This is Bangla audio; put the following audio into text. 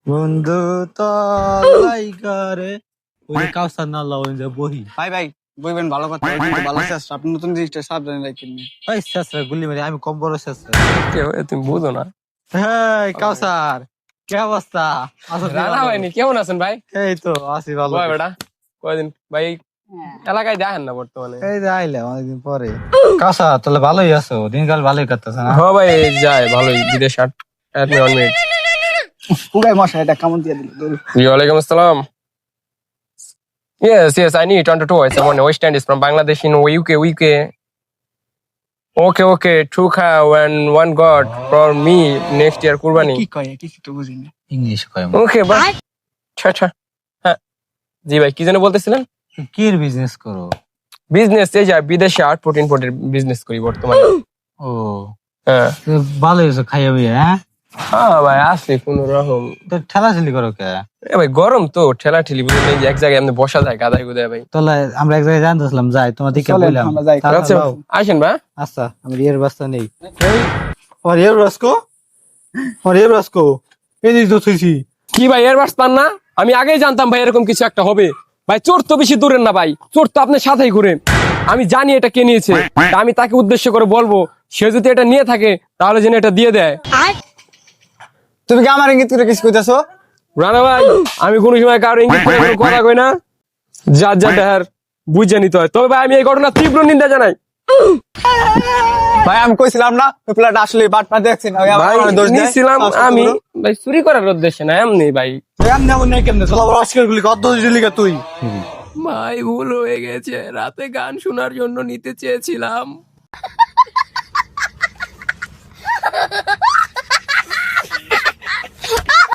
বন্ধু তলাই করে ওই যে কাউসার না লাও যে বহি ভাই ভাই বইবেন ভালো কথা ভালো শেষ আপনি নতুন জিনিসটা সাবধানে রাখেন। ওই শেষরা গুলি মারি আমি কম বড় শেষরা। তুমি বুঝো না। হেই কাউসার কি অবস্থা? আছো রানা ভাইনি কেমন আছেন ভাই? এই তো আছি ভালো। ভাই বেটা কয়দিন ভাই এলাকায় দেখেন না বর্তমানে। এই যে আইলে অনেকদিন পরে। কাউসার তাহলে ভালোই আছো, দিনকাল ভালোই কাটতেছে না? হ্যাঁ ভাই যায় ভালোই, বিদেশ 1 মিনিট। পুরাই মশা এটা কেমন দিয়ে দিল দূর। ওয়ালাইকুম আসসালাম। Yes, I need 22. It's someone West Indies from Bangladesh in UK. Okay. Two cow and one god for me next year Kurbani. কি কয় কিছু তো বুঝি না। ইংলিশ কয়। Okay, bye. আচ্ছা হ্যাঁ জি ভাই কি যেন বলতেছিলেন? কি বিজনেস করো? বিজনেস এই যা বিদেশে আর্ট প্রোটিন বিজনেস করি বর্তমানে। ও হ্যাঁ ভালোই আছো খাইয়া বিয়া? হ্যাঁ ভাই আসলে কোন রকম। তো ঠেলাঠেলি করো কে? ভাই গরম তো ঠেলা ঠেলি বুঝলেন, এই যে এক জায়গায় এমনি বসা যায় গাদায় গুদায় ভাই। তাহলে আমরা এক জায়গায় জানতেছিলাম যাই তোমার দিকে চলেন, বললাম। আমরা যাই। তাহলে আচ্ছা যাও। আসেন ভাই। আচ্ছা আমার এর বাস্তা নেই। আর এর রাস্কো আর এর রাস্কো এই যে তো থইছি। কি ভাই এয়ারবাস পান না? আমি আগেই জানতাম ভাই এরকম কিছু একটা হবে। ভাই চোর তো বেশি দূরের না ভাই, চোর তো আপনার সাথেই ঘুরে। আমি জানি এটা কে নিয়েছে, তা আমি তাকে উদ্দেশ্য করে বলবো, সে যদি এটা নিয়ে থাকে তাহলে যেন এটা দিয়ে দেয়। তুমি কি আমার ইঙ্গিত করে কিছু কইতাছো? রানা ভাই আমি কোনো সময় কারো ইঙ্গিত করে কোনো কথা কই না, যার যা দেহার বুঝে নিতে হয়। তবে ভাই আমি এই ঘটনার তীব্র নিন্দা জানাই। ভাই আমি কইছিলাম না ওই প্লাট আসলে বাটপা দেখছেন ওই ভাই আমার দোষ দেয়। নিয়েছিলাম আমি ভাই চুরি করার উদ্দেশ্যে না এমনি ভাই। এমন এমন নেই কেমনে চলো আবার আজকের গুলি কত দিলি তুই? ভাই ভুল হয়ে গেছে, রাতে গান শোনার জন্য নিতে চেয়েছিলাম।